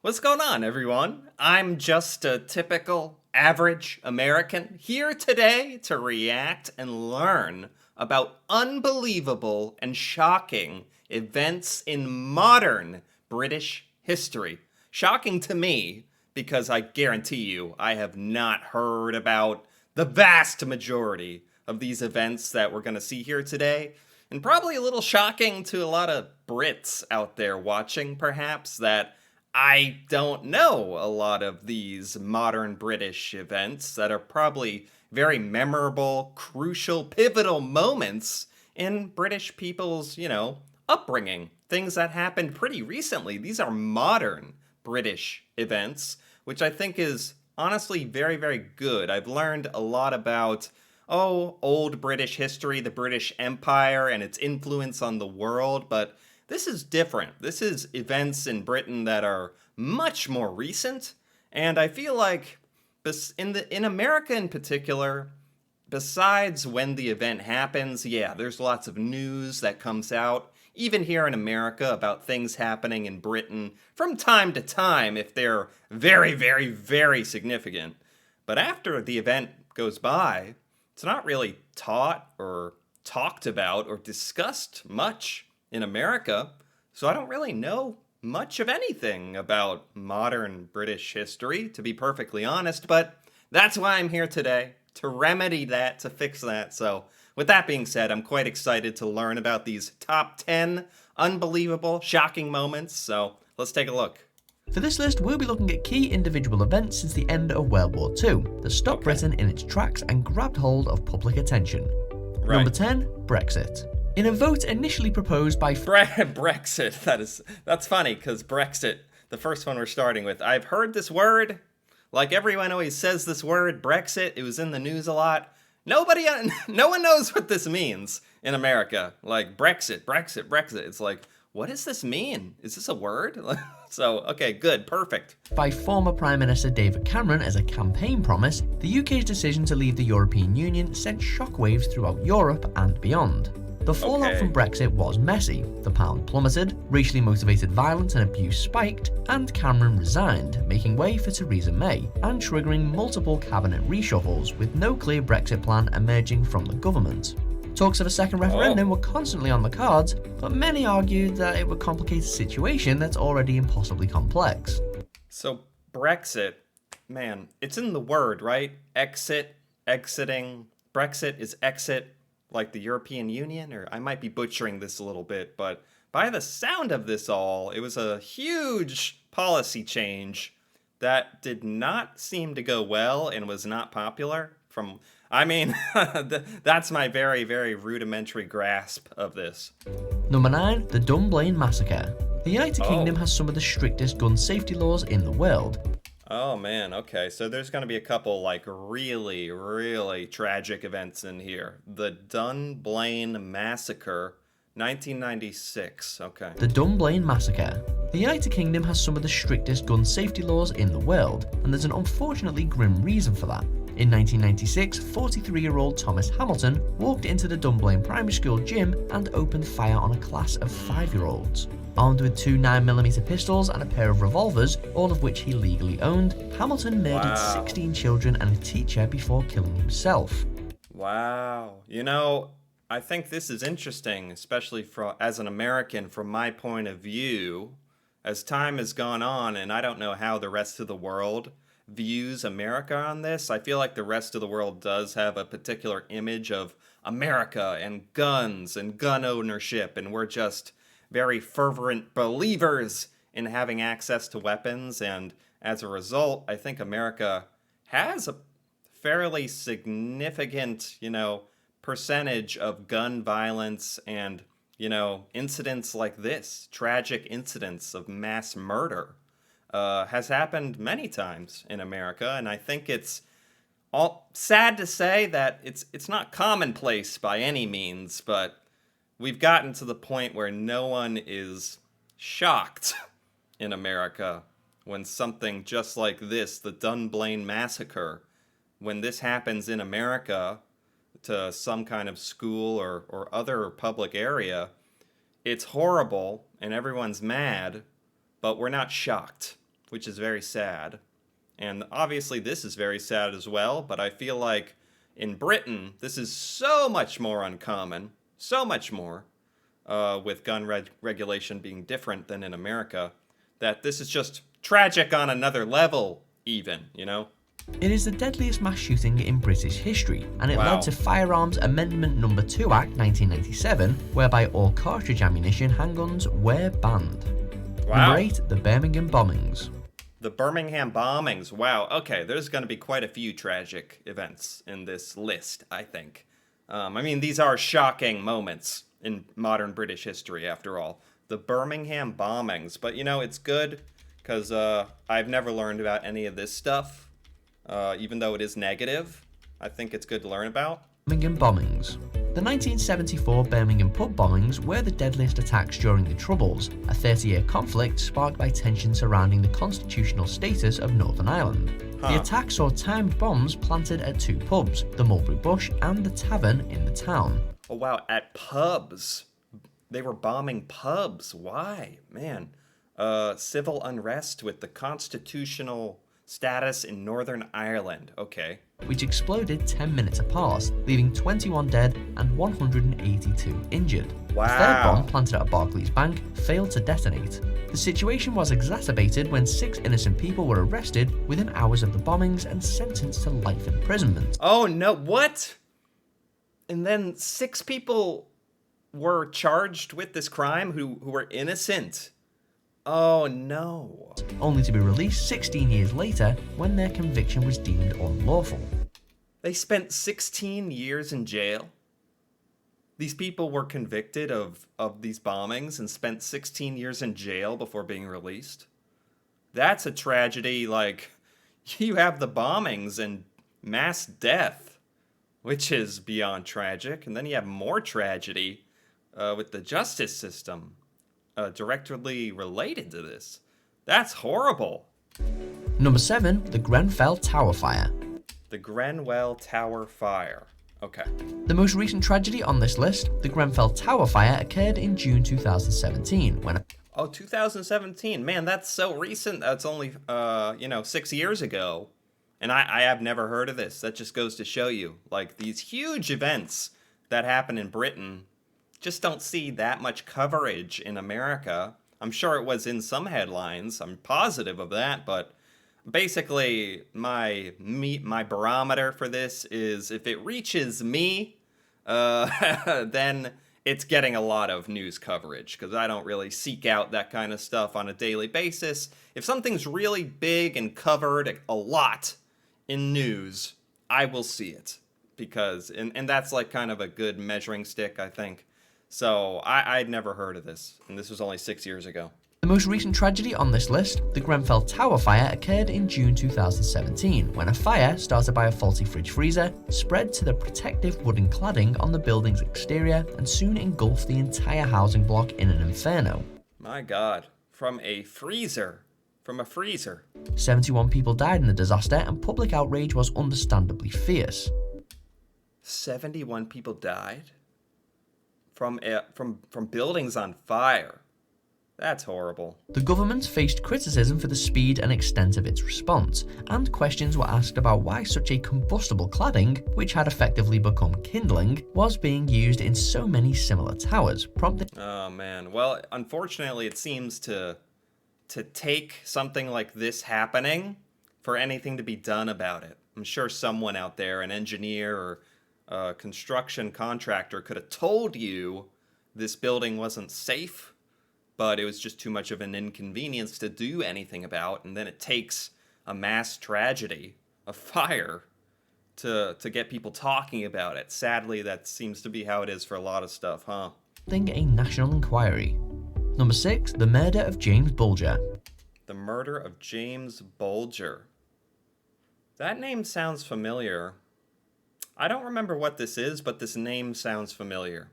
What's going on, everyone? I'm just a typical average American here today to react and learn about unbelievable and shocking events in modern British history. Shocking to me because I guarantee you I have not heard about the vast majority of these events that we're going to see here today. And probably a little shocking to a lot of Brits out there watching, perhaps, that I don't know a lot of these modern British events that are probably very memorable, crucial, pivotal moments in British people's, upbringing. Things that happened pretty recently. These are modern British events, which I think is honestly very, very good. I've learned a lot about, old British history, the British Empire, and its influence on the world, but this is different. This is events in Britain that are much more recent, and I feel like in America in particular, besides when the event happens, yeah, there's lots of news that comes out, even here in America, about things happening in Britain from time to time if they're very, very, very significant. But after the event goes by, it's not really taught or talked about or discussed much in America, so I don't really know much of anything about modern British history, to be perfectly honest, but that's why I'm here today, to remedy that, to fix that. So, with that being said, I'm quite excited to learn about these top 10 unbelievable, shocking moments, so let's take a look. For this list, we'll be looking at key individual events since the end of World War II that stopped Britain in its tracks and grabbed hold of public attention. Right. Number 10, Brexit. In a vote initially proposed by Brexit, that's funny, because Brexit, the first one we're starting with, I've heard this word, like everyone always says this word, Brexit, it was in the news a lot. No one knows what this means in America. Like, Brexit. It's like, what does this mean? Is this a word? So, okay, good, perfect. By former Prime Minister David Cameron as a campaign promise, the UK's decision to leave the European Union sent shockwaves throughout Europe and beyond. The fallout from Brexit was messy. The pound plummeted, racially motivated violence and abuse spiked, and Cameron resigned, making way for Theresa May, and triggering multiple cabinet reshuffles with no clear Brexit plan emerging from the government. Talks of a second referendum were constantly on the cards, but many argued that it would complicate a situation that's already impossibly complex. So, Brexit, man, it's in the word, right? Exit, exiting. Brexit is exit, like the European Union, or I might be butchering this a little bit, but by the sound of this all, it was a huge policy change that did not seem to go well and was not popular that's my very, very rudimentary grasp of this. Number 9, the Dunblane Massacre. The United Kingdom has some of the strictest gun safety laws in the world. Oh man, okay, so there's gonna be a couple, like, really, really tragic events in here. The Dunblane Massacre, 1996, okay. The Dunblane Massacre. The United Kingdom has some of the strictest gun safety laws in the world, and there's an unfortunately grim reason for that. In 1996, 43-year-old Thomas Hamilton walked into the Dunblane Primary School gym and opened fire on a class of 5-year-olds. Armed with two 9mm pistols and a pair of revolvers, all of which he legally owned, Hamilton murdered 16 children and a teacher before killing himself. Wow. I think this is interesting, especially as an American from my point of view. As time has gone on, and I don't know how the rest of the world views America on this, I feel like the rest of the world does have a particular image of America and guns and gun ownership, and we're just very fervent believers in having access to weapons, and as a result, I think America has a fairly significant, percentage of gun violence and, incidents like this, tragic incidents of mass murder, has happened many times in America, and I think it's all sad to say that it's not commonplace by any means, but we've gotten to the point where no one is shocked in America when something just like this, the Dunblane Massacre, when this happens in America to some kind of school or other public area, it's horrible and everyone's mad, but we're not shocked. which is very sad. And obviously, this is very sad as well, but I feel like in Britain, this is so much more uncommon, so much more, with gun regulation being different than in America, that this is just tragic on another level, even, you know? It is the deadliest mass shooting in British history, and it Wow. led to Firearms Amendment No. 2 Act 1997, whereby all cartridge ammunition handguns were banned. Wow. Number 8, the Birmingham bombings. The Birmingham bombings. Wow. Okay, there's going to be quite a few tragic events in this list, I think. I mean, these are shocking moments in modern British history, after all. The Birmingham bombings. But, you know, it's good because I've never learned about any of this stuff, even though it is negative. I think it's good to learn about. Birmingham bombings. The 1974 Birmingham pub bombings were the deadliest attacks during the Troubles, a 30-year conflict sparked by tension surrounding the constitutional status of Northern Ireland. The attack saw timed bombs planted at 2 pubs, the Mulberry Bush and the Tavern in the town. Oh, wow, at pubs. They were bombing pubs. Why? Man. Civil unrest with the constitutional status in Northern Ireland. Okay. Which exploded 10 minutes apart, leaving 21 dead and 182 injured. Wow. A third bomb planted at Barclays Bank failed to detonate. The situation was exacerbated when 6 innocent people were arrested within hours of the bombings and sentenced to life imprisonment. Oh, no. What? And then 6 people were charged with this crime who were innocent. Oh, no. Only to be released 16 years later when their conviction was deemed unlawful. They spent 16 years in jail. These people were convicted of these bombings and spent 16 years in jail before being released. That's a tragedy. Like, you have the bombings and mass death, which is beyond tragic. And then you have more tragedy with the justice system directly related to this. That's horrible. Number 7, the Grenfell Tower Fire. The Grenfell Tower Fire. Okay. The most recent tragedy on this list, the Grenfell Tower Fire, occurred in June 2017 when Oh, 2017. Man, that's so recent. That's only, 6 years ago. And I have never heard of this. That just goes to show you, like, these huge events that happen in Britain just don't see that much coverage in America. I'm sure it was in some headlines. I'm positive of that, but basically my barometer for this is if it reaches me, then it's getting a lot of news coverage because I don't really seek out that kind of stuff on a daily basis. If something's really big and covered a lot in news, I will see it because, and that's like kind of a good measuring stick, I think. So I'd never heard of this, and this was only 6 years ago. The most recent tragedy on this list, the Grenfell Tower Fire, occurred in June 2017 when a fire started by a faulty fridge freezer spread to the protective wooden cladding on the building's exterior and soon engulfed the entire housing block in an inferno. My God, from a freezer. 71 people died in the disaster and public outrage was understandably fierce. 71 people died? From buildings on fire. That's horrible. The government faced criticism for the speed and extent of its response, and questions were asked about why such a combustible cladding, which had effectively become kindling, was being used in so many similar towers, prompting... Oh man, well, unfortunately it seems to take something like this happening for anything to be done about it. I'm sure someone out there, an engineer or a construction contractor, could have told you this building wasn't safe, but it was just too much of an inconvenience to do anything about, and then it takes a mass tragedy, a fire, to get people talking about it. Sadly, that seems to be how it is for a lot of stuff, huh? A national inquiry. Number 6, the murder of James Bulger. The murder of James Bulger. That name sounds familiar. I don't remember what this is, but this name sounds familiar.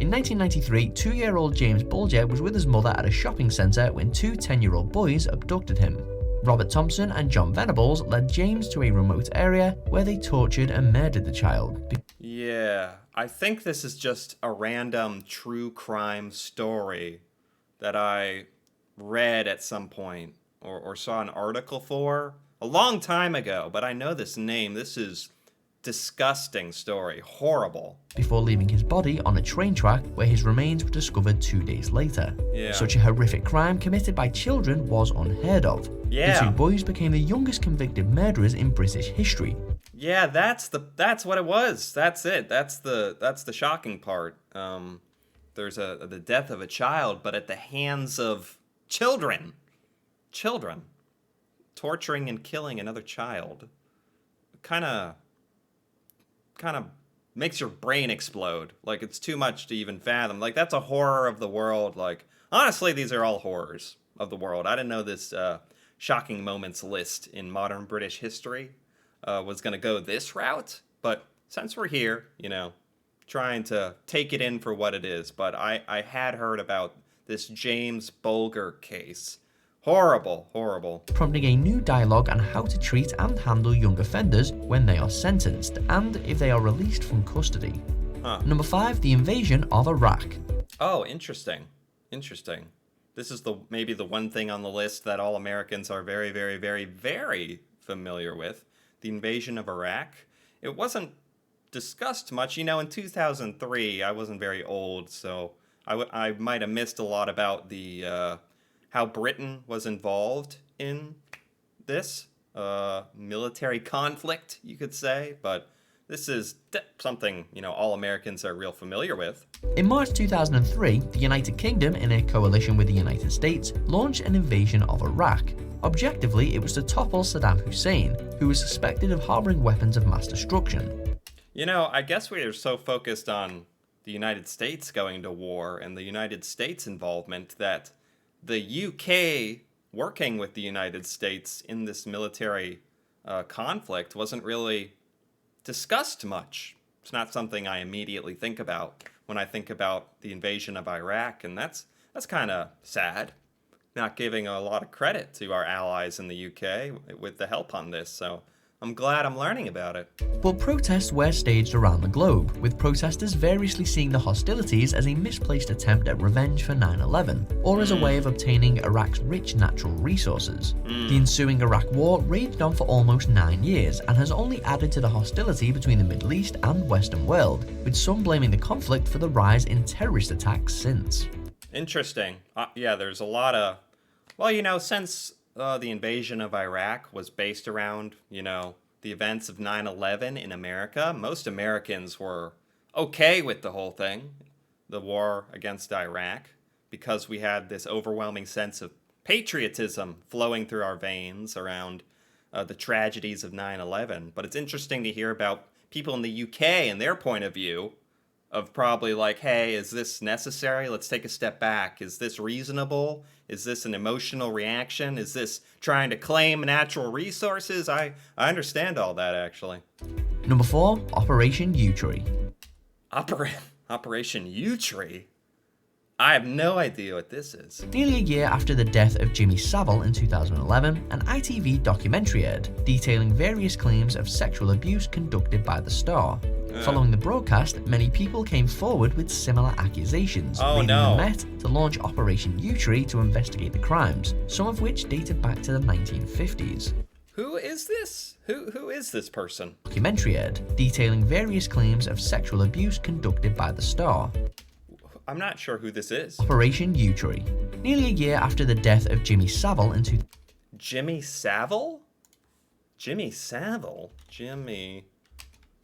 In 1993, 2-year-old James Bulger was with his mother at a shopping centre when 2 10-year-old boys abducted him. Robert Thompson and John Venables led James to a remote area where they tortured and murdered the child. Yeah, I think this is just a random true crime story that I read at some point. or saw an article for a long time ago, but I know this name. This is disgusting story. Horrible. Before leaving his body on a train track where his remains were discovered 2 days later. Yeah. Such a horrific crime committed by children was unheard of. Yeah. The two boys became the youngest convicted murderers in British history. Yeah, that's what it was. That's it. That's the shocking part. There's the death of a child, but at the hands of children. Children torturing and killing another child. Kind of makes your brain explode. Like, it's too much to even fathom. Like, that's a horror of the world. Like, honestly, these are all horrors of the world. I didn't know this shocking moments list in modern British history was going to go this route. But since we're here, trying to take it in for what it is. But I had heard about this James Bulger case. Horrible, horrible. Prompting a new dialogue on how to treat and handle young offenders when they are sentenced and if they are released from custody. Number 5, the invasion of Iraq. Oh, interesting. Interesting. This is maybe the one thing on the list that all Americans are very, very, very, very familiar with. The invasion of Iraq. It wasn't discussed much. In 2003, I wasn't very old, so I might have missed a lot about the how Britain was involved in this military conflict, you could say. But this is something, all Americans are real familiar with. In March 2003, the United Kingdom, in a coalition with the United States, launched an invasion of Iraq. Objectively, it was to topple Saddam Hussein, who was suspected of harboring weapons of mass destruction. I guess we are so focused on the United States going to war and the United States involvement that the UK working with the United States in this military conflict wasn't really discussed much. It's not something I immediately think about when I think about the invasion of Iraq, and that's kind of sad. Not giving a lot of credit to our allies in the UK with the help on this, so I'm glad I'm learning about it. But protests were staged around the globe, with protesters variously seeing the hostilities as a misplaced attempt at revenge for 9/11, or as a way of obtaining Iraq's rich natural resources. The ensuing Iraq War raged on for almost 9 years and has only added to the hostility between the Middle East and Western world, with some blaming the conflict for the rise in terrorist attacks since. Interesting. Yeah, there's a lot of... Well, since the invasion of Iraq was based around, the events of 9/11 in America, most Americans were okay with the whole thing, the war against Iraq, because we had this overwhelming sense of patriotism flowing through our veins around the tragedies of 9/11. But it's interesting to hear about people in the UK and their point of view of probably like, hey, is this necessary? Let's take a step back. Is this reasonable? Is this an emotional reaction? Is this trying to claim natural resources? I understand all that, actually. Number 4, Operation Yewtree. Operation Yewtree? I have no idea what this is. Nearly a year after the death of Jimmy Savile in 2011, an ITV documentary aired, detailing various claims of sexual abuse conducted by the star. Following the broadcast, many people came forward with similar accusations, leading the Met to launch Operation Yewtree to investigate the crimes, some of which dated back to the 1950s. Who is this? Who is this person? Documentary aired, detailing various claims of sexual abuse conducted by the star. I'm not sure who this is. Operation Yewtree. Nearly a year after the death of Jimmy Savile in Jimmy Savile? Jimmy Savile? Jimmy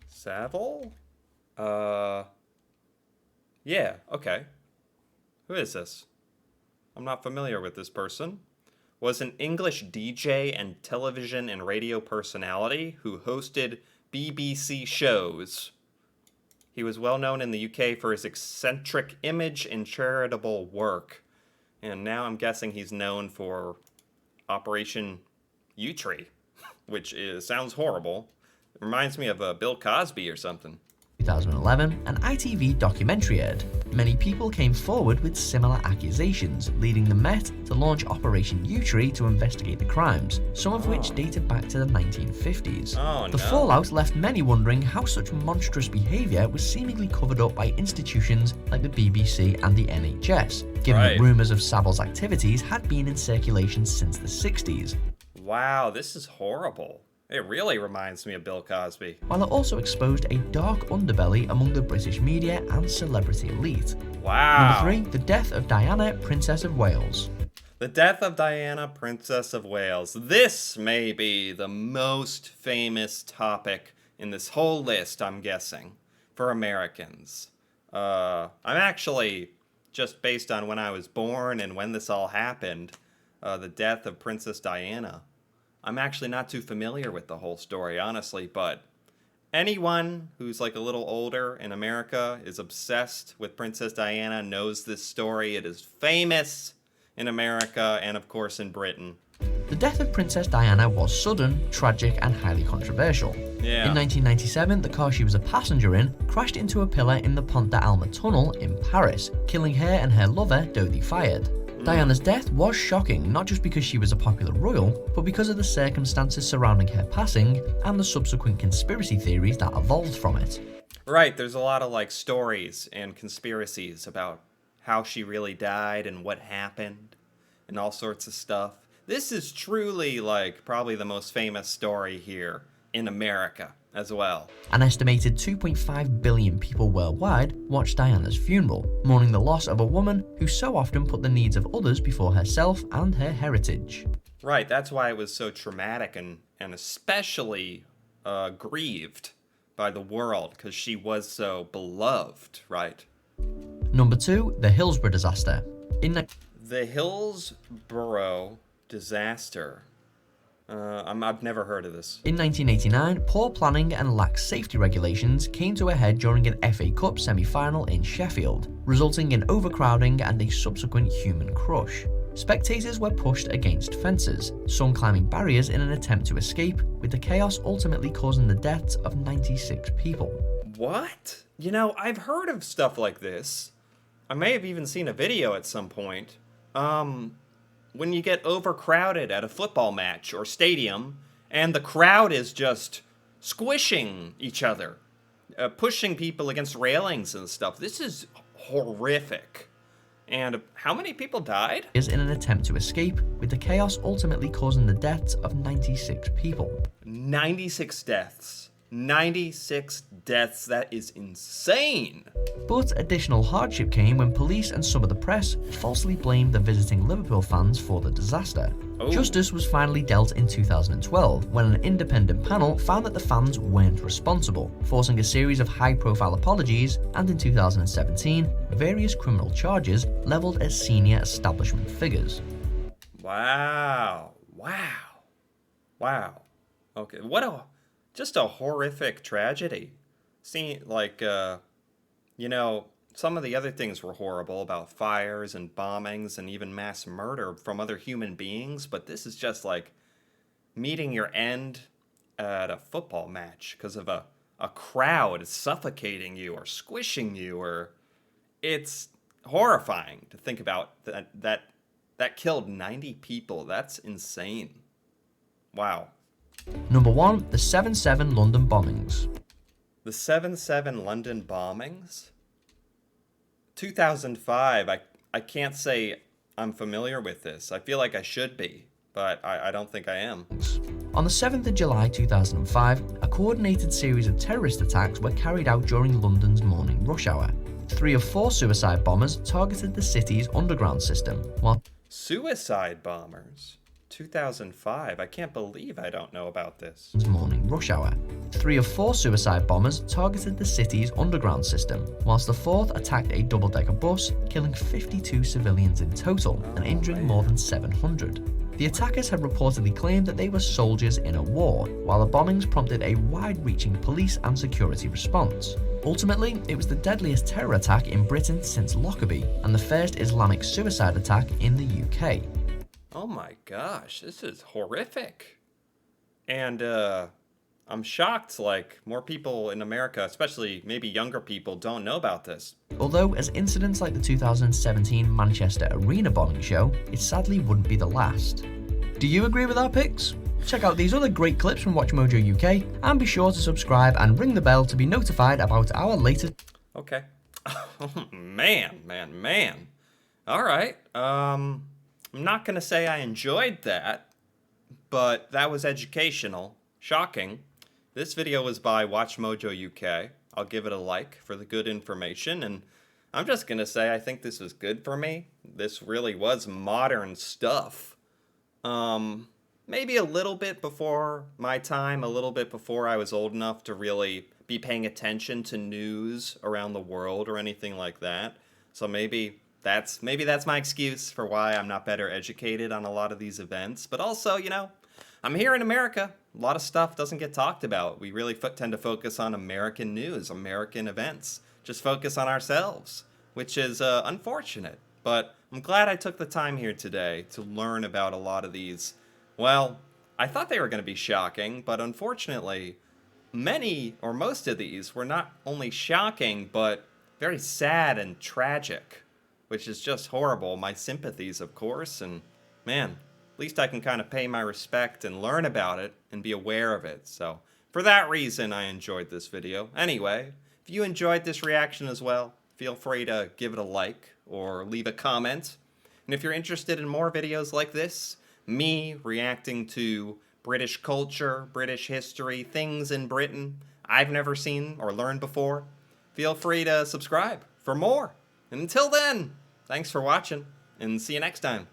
Savile? Yeah, okay. Who is this? I'm not familiar with this person. Was an English DJ and television and radio personality who hosted BBC shows. He was well known in the UK for his eccentric image and charitable work. And now I'm guessing he's known for Operation Yewtree, which sounds horrible. It reminds me of Bill Cosby or something. 2011, an ITV documentary aired. Many people came forward with similar accusations, leading the Met to launch Operation Yewtree to investigate the crimes, some of which dated back to the 1950s. The fallout left many wondering how such monstrous behaviour was seemingly covered up by institutions like the BBC and the NHS, given that rumours of Savile's activities had been in circulation since the 60s. Wow, this is horrible. It really reminds me of Bill Cosby. While it also exposed a dark underbelly among the British media and celebrity elite. Wow. Number 3, the death of Diana, Princess of Wales. The death of Diana, Princess of Wales. This may be the most famous topic in this whole list, I'm guessing, for Americans. I'm actually, just based on when I was born and when this all happened, the death of Princess Diana, I'm actually not too familiar with the whole story, honestly, but anyone who's like a little older in America is obsessed with Princess Diana, knows this story. It is famous in America and, of course, in Britain. The death of Princess Diana was sudden, tragic, and highly controversial. Yeah. In 1997, the car she was a passenger in crashed into a pillar in the Pont d'Alma tunnel in Paris, killing her and her lover, Dodi Fayed. Diana's death was shocking, not just because she was a popular royal, but because of the circumstances surrounding her passing and the subsequent conspiracy theories that evolved from it. Right, there's a lot of like stories and conspiracies about how she really died and what happened and all sorts of stuff. This is truly like probably the most famous story here in America as well. An estimated 2.5 billion people worldwide watched Diana's funeral, mourning the loss of a woman who so often put the needs of others before herself and her heritage. Right, that's why it was so traumatic and especially grieved by the world, because she was so beloved, right? Number 2, the Hillsborough disaster. The Hillsborough disaster. I've never heard of this. In 1989, poor planning and lax safety regulations came to a head during an FA Cup semi-final in Sheffield, resulting in overcrowding and a subsequent human crush. Spectators were pushed against fences, some climbing barriers in an attempt to escape, with the chaos ultimately causing the deaths of 96 people. What? You know, I've heard of stuff like this. I may have even seen a video at some point. When you get overcrowded at a football match or stadium, and the crowd is just squishing each other, pushing people against railings and stuff. This is horrific. And how many people died? Is in an attempt to escape, with the chaos ultimately causing the deaths of 96 people. 96 deaths. 96 deaths, that is insane. But additional hardship came when police and some of the press falsely blamed the visiting Liverpool fans for the disaster. Justice was finally dealt in 2012 when an independent panel found that the fans weren't responsible, forcing a series of high-profile apologies, and in 2017, various criminal charges levelled at senior establishment figures. Wow. Okay, just a horrific tragedy. See, like, you know, some of the other things were horrible about fires and bombings and even mass murder from other human beings, but this is just like meeting your end at a football match because of a crowd suffocating you or squishing you, or it's horrifying to think about that killed 90 people. That's insane. Wow. Number 1, the 7/7 London bombings. The 7/7 London bombings? 2005, I can't say I'm familiar with this. I feel like I should be, but I don't think I am. On the 7th of July 2005, a coordinated series of terrorist attacks were carried out during London's morning rush hour. 3 of 4 suicide bombers targeted the city's underground system, while Suicide bombers? 2005. I can't believe I don't know about this. Morning rush hour. 3 of 4 suicide bombers targeted the city's underground system, whilst the 4th attacked a double-decker bus, killing 52 civilians in total and injuring more than 700. The attackers had reportedly claimed that they were soldiers in a war, while the bombings prompted a wide-reaching police and security response. Ultimately, it was the deadliest terror attack in Britain since Lockerbie, and the first Islamic suicide attack in the UK. Oh my gosh, this is horrific. And I'm shocked, like, more people in America, especially maybe younger people, don't know about this. Although, as incidents like the 2017 Manchester Arena bombing show, it sadly wouldn't be the last. Do you agree with our picks? Check out these other great clips from WatchMojo UK, and be sure to subscribe and ring the bell to be notified about our latest... Okay. Man. All right. I'm not going to say I enjoyed that, but that was educational. Shocking. This video was by WatchMojo UK. I'll give it a like for the good information, and I'm just going to say I think this was good for me. This really was modern stuff. Maybe a little bit before my time, a little bit before I was old enough to really be paying attention to news around the world or anything like that. So maybe that's my excuse for why I'm not better educated on a lot of these events. But also, I'm here in America. A lot of stuff doesn't get talked about. We really tend to focus on American news, American events. Just focus on ourselves, which is unfortunate. But I'm glad I took the time here today to learn about a lot of these. Well, I thought they were going to be shocking, but unfortunately, many or most of these were not only shocking, but very sad and tragic, which is just horrible. My sympathies, of course, and man, at least I can kind of pay my respect and learn about it and be aware of it. So for that reason, I enjoyed this video. Anyway, if you enjoyed this reaction as well, feel free to give it a like or leave a comment. And if you're interested in more videos like this, me reacting to British culture, British history, things in Britain I've never seen or learned before, feel free to subscribe for more. And until then, thanks for watching, and see you next time.